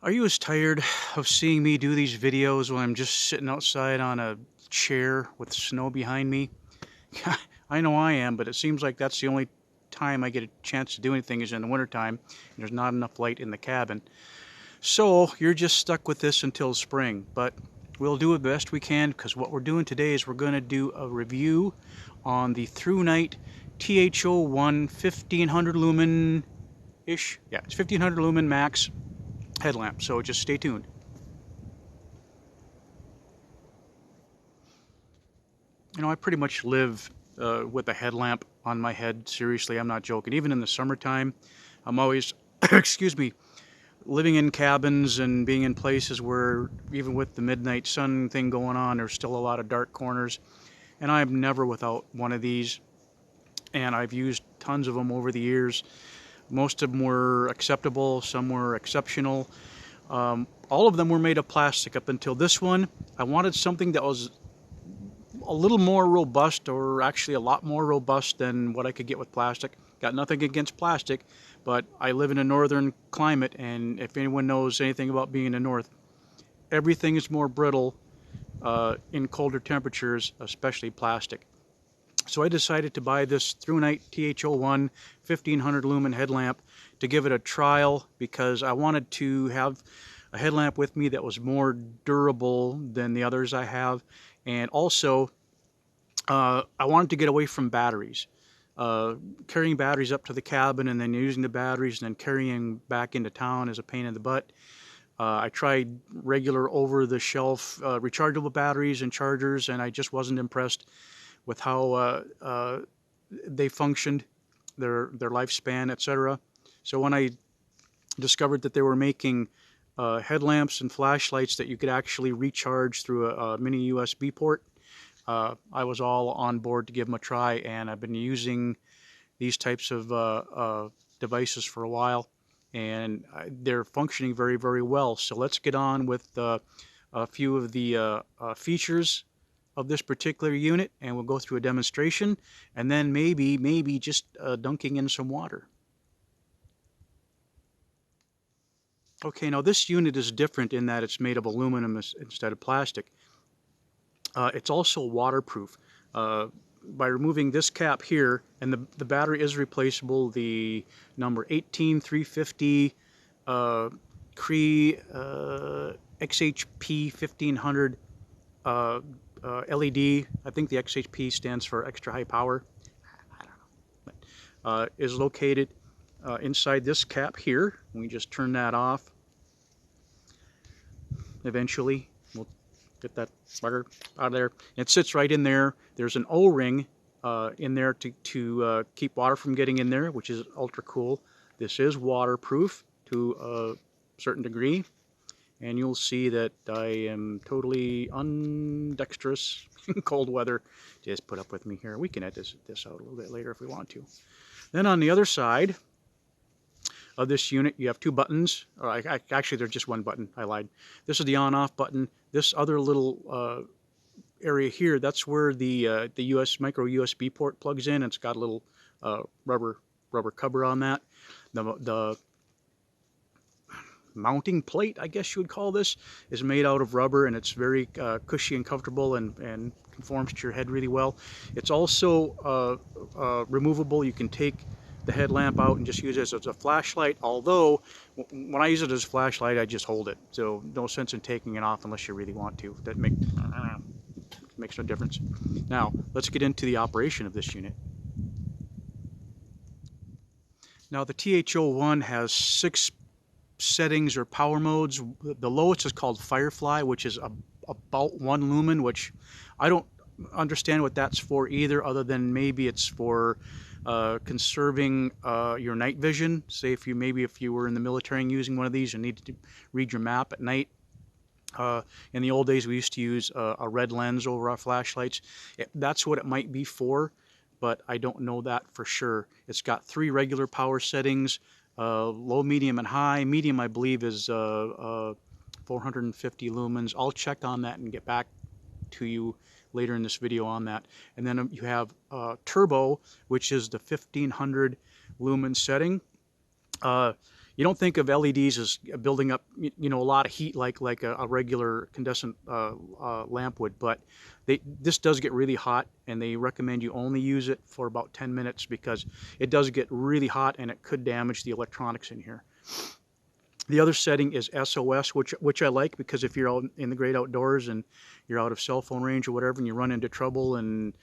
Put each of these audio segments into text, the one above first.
Are you as tired of seeing me do these videos when I'm just sitting outside on a chair with snow behind me? I know I am, but it seems like that's the only time I get a chance to do anything is in the wintertime. There's not enough light in the cabin. So you're just stuck with this until spring, but we'll do the best we can because what we're doing today is we're going to do a review on the ThruNite THO1 1500 lumen-ish. Yeah, it's 1500 lumen max headlamp, so just stay tuned. I pretty much live with a headlamp on my head. Seriously, I'm not joking. Even in the summertime, I'm always, excuse me, living in cabins and being in places where, even with the midnight sun thing going on, there's still a lot of dark corners. And I'm never without one of these. And I've used tons of them over the years. Most of them were acceptable, some were exceptional. All of them were made of plastic up until this one. I wanted something that was a little more robust, or actually a lot more robust than what I could get with plastic. Got nothing against plastic, but I live in a northern climate, and if anyone knows anything about being in the north, everything is more brittle in colder temperatures, especially plastic. So I decided to buy this ThruNite THO1 1500 lumen headlamp to give it a trial because I wanted to have a headlamp with me that was more durable than the others I have, and also I wanted to get away from batteries. Carrying batteries up to the cabin and then using the batteries and then carrying back into town is a pain in the butt. I tried regular over-the-shelf rechargeable batteries and chargers, and I just wasn't impressed with how they functioned, their lifespan, etc. So when I discovered that they were making headlamps and flashlights that you could actually recharge through a mini USB port, I was all on board to give them a try, and I've been using these types of devices for a while, and they're functioning very, very well. So let's get on with a few of the features of this particular unit, and we'll go through a demonstration, and then maybe just dunking in some water. Okay, now this unit is different in that it's made of aluminum instead of plastic. It's also waterproof. By removing this cap here, and the battery is replaceable, the number 18350 Cree XHP 1500 LED, I think the XHP stands for extra high power, I don't know, is located inside this cap here. We just turn that off. Eventually, we'll get that bugger out of there. It sits right in there. There's an O-ring in there to keep water from getting in there, which is ultra cool. This is waterproof to a certain degree, and you'll see that I am totally undexterous in cold weather. Just put up with me here. We can edit this out a little bit later if we want to. Then on the other side of this unit, you have two buttons. Actually, there's just one button. I lied. This is the on-off button. This other little area here, that's where the micro USB port plugs in. It's got a little rubber cover on that. The mounting plate, I guess you would call this, is made out of rubber, and it's very cushy and comfortable and conforms to your head really well. It's also removable. You can take the headlamp out and just use it as a flashlight, although when I use it as a flashlight, I just hold it. So no sense in taking it off unless you really want to. That makes no difference. Now, let's get into the operation of this unit. Now, the THO1 has 6 settings or power modes. The lowest is called Firefly, which is about 1 lumen, which I don't understand what that's for either, other than maybe it's for conserving your night vision. Say if you were in the military and using one of these and needed to read your map at night. In the old days, we used to use a red lens over our flashlights. That's what it might be for, but I don't know that for sure. It's got 3 regular power settings, low, medium, and high. Medium, I believe, is 450 lumens. I'll check on that and get back to you later in this video on that. And then you have turbo, which is the 1500 lumen setting. You don't think of LEDs as building up, you know, a lot of heat like a regular incandescent lamp would, but this does get really hot, and they recommend you only use it for about 10 minutes because it does get really hot and it could damage the electronics in here. The other setting is SOS, which I like, because if you're out in the great outdoors and you're out of cell phone range or whatever, and you run into trouble and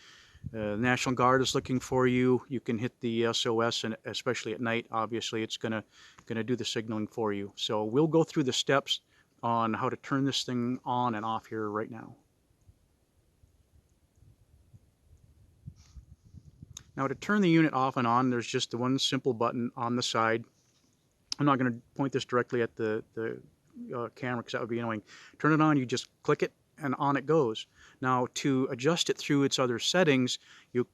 the National Guard is looking for you, you can hit the SOS, and especially at night, obviously, it's gonna do the signaling for you. So we'll go through the steps on how to turn this thing on and off here right now. Now, to turn the unit off and on, there's just the one simple button on the side. I'm not going to point this directly at the camera because that would be annoying. Turn it on, you just click it, and on it goes. Now, to adjust it through its other settings, you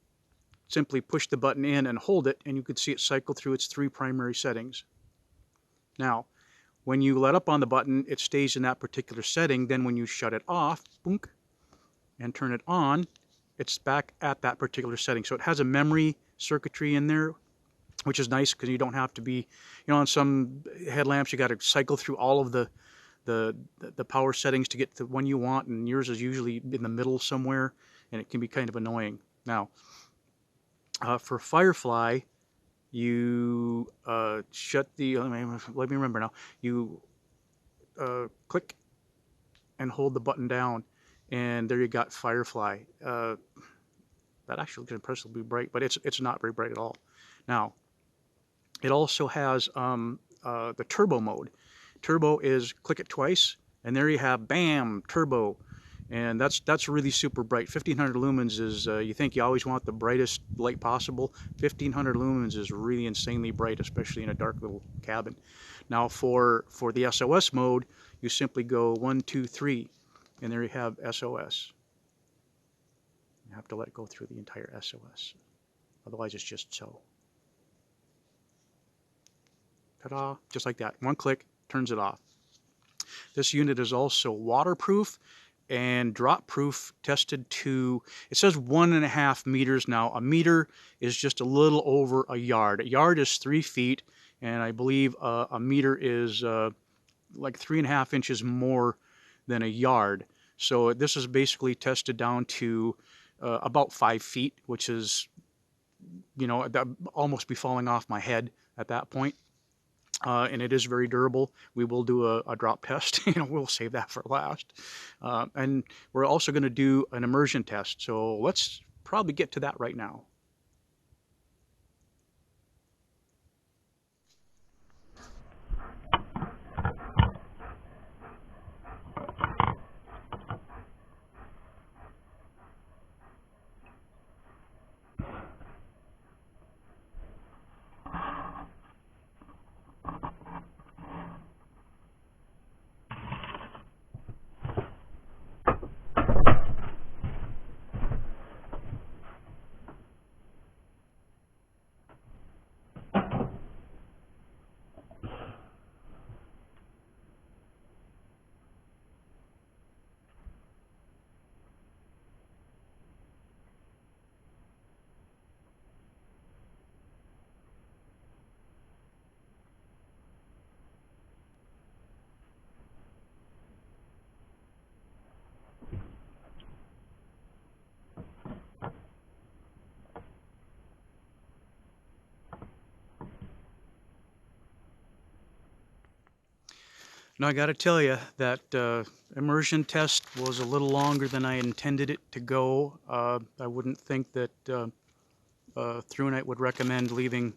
simply push the button in and hold it, and you can see it cycle through its 3 primary settings. Now, when you let up on the button, it stays in that particular setting. Then when you shut it off, boom, and turn it on, it's back at that particular setting. So it has a memory circuitry in there, which is nice because you don't have to be, you know, on some headlamps you got to cycle through all of the power settings to get to the one you want, and yours is usually in the middle somewhere, and it can be kind of annoying. Now, for Firefly, you shut the, let me remember now, you click and hold the button down, and there you got Firefly. That actually looks impressively bright, but it's not very bright at all. Now, it also has the turbo mode. Turbo is click it twice, and there you have, bam, turbo. And that's really super bright. 1500 lumens is, you think you always want the brightest light possible. 1500 lumens is really insanely bright, especially in a dark little cabin. Now for the SOS mode, you simply go 1, 2, 3, and there you have SOS. You have to let it go through the entire SOS. Otherwise it's just so. Ta-da, just like that. One click, turns it off. This unit is also waterproof and drop proof, tested to, it says 1.5 meters. Now a meter is just a little over a yard. A yard is 3 feet, and I believe a meter is like 3.5 inches more than a yard. So this is basically tested down to about 5 feet, which is, you know, almost be falling off my head at that point. And it is very durable. We will do a drop test. You know, we'll save that for last. And we're also going to do an immersion test. So let's probably get to that right now. Now I got to tell you that immersion test was a little longer than I intended it to go. I wouldn't think that ThruNite would recommend leaving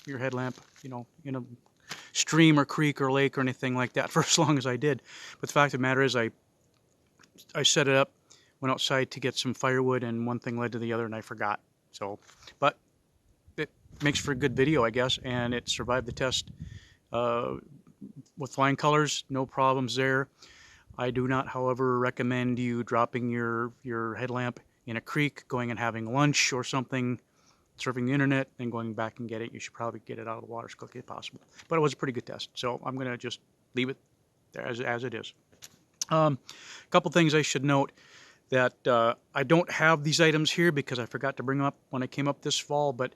your headlamp, you know, in a stream or creek or lake or anything like that for as long as I did. But the fact of the matter is, I set it up, went outside to get some firewood, and one thing led to the other, and I forgot. So, but it makes for a good video, I guess, and it survived the test. With flying colors, no problems there. I do not, however, recommend you dropping your headlamp in a creek, going and having lunch or something, surfing the internet, and going back and get it. You should probably get it out of the water as quickly as possible. But it was a pretty good test, so I'm going to just leave it there as it is. A couple things I should note, that I don't have these items here because I forgot to bring them up when I came up this fall, but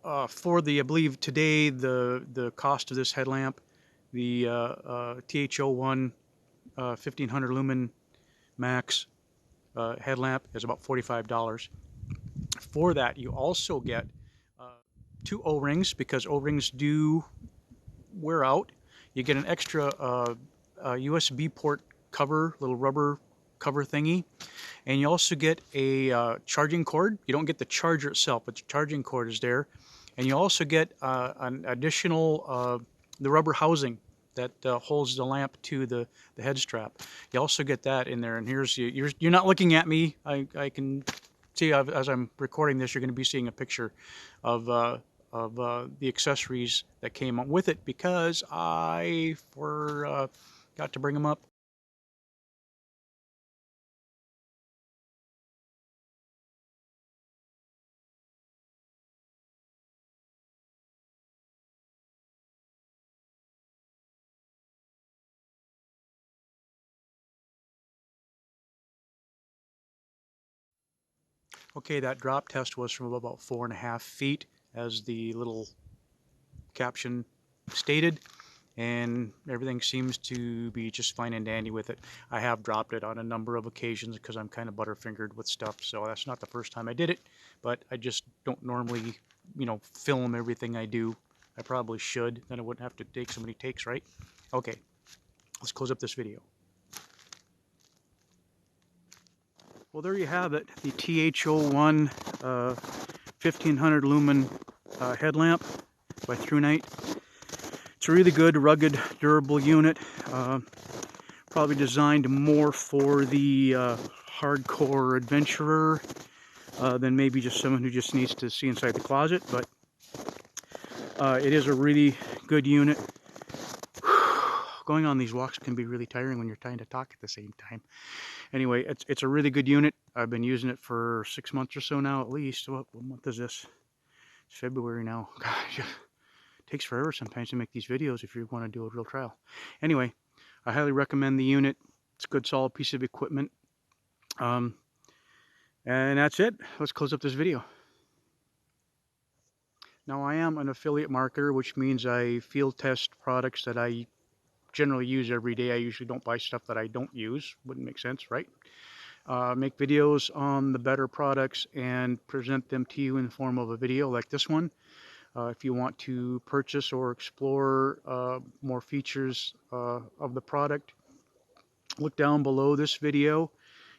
For the, I believe today, the cost of this headlamp, the THO1 1500 lumen max headlamp is about $45. For that, you also get two O-rings, because O-rings do wear out. You get an extra USB port cover, little rubber cover thingy, and you also get a charging cord. You don't get the charger itself, but the charging cord is there. And you also get an additional, the rubber housing that holds the lamp to the head strap. You also get that in there. And here's, you're not looking at me. I can see, as I'm recording this, you're going to be seeing a picture of the accessories that came with it, because I forgot to bring them up. Okay, that drop test was from about 4.5 feet, as the little caption stated, and everything seems to be just fine and dandy with it. I have dropped it on a number of occasions because I'm kind of butterfingered with stuff, so that's not the first time I did it, but I just don't normally, film everything I do. I probably should, then I wouldn't have to take so many takes, right? Okay, let's close up this video. Well, there you have it, the THO1 1500 lumen headlamp by ThruNite. It's a really good, rugged, durable unit. Probably designed more for the hardcore adventurer than maybe just someone who just needs to see inside the closet, but it is a really good unit. Going on these walks can be really tiring when you're trying to talk at the same time. Anyway, it's a really good unit. I've been using it for 6 months or so now, at least. What month is this? It's February now. Gosh, it takes forever sometimes to make these videos if you want to do a real trial. Anyway, I highly recommend the unit. It's a good, solid piece of equipment. And that's it. Let's close up this video. Now, I am an affiliate marketer, which means I field test products that I generally use every day. I usually don't buy stuff that I don't use. Wouldn't make sense, right? Make videos on the better products and present them to you in the form of a video like this one. If you want to purchase or explore more features of the product, look down below this video.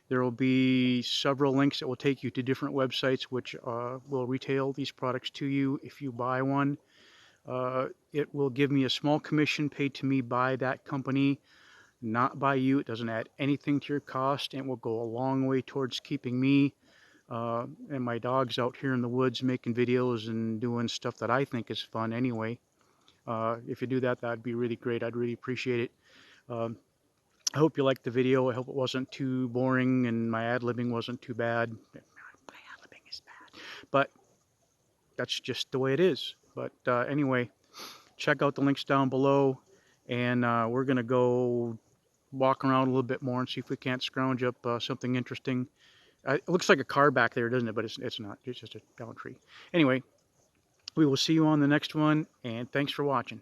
There will be several links that will take you to different websites which will retail these products to you if you buy one. It will give me a small commission paid to me by that company, not by you. It doesn't add anything to your cost, and it will go a long way towards keeping me and my dogs out here in the woods making videos and doing stuff that I think is fun anyway. If you do that, that'd be really great. I'd really appreciate it. I hope you liked the video. I hope it wasn't too boring and my ad-libbing wasn't too bad. My ad-libbing is bad, but that's just the way it is. But anyway, check out the links down below, and we're going to go walk around a little bit more and see if we can't scrounge up something interesting. It looks like a car back there, doesn't it? But it's not. It's just a down tree. Anyway, we will see you on the next one, and thanks for watching.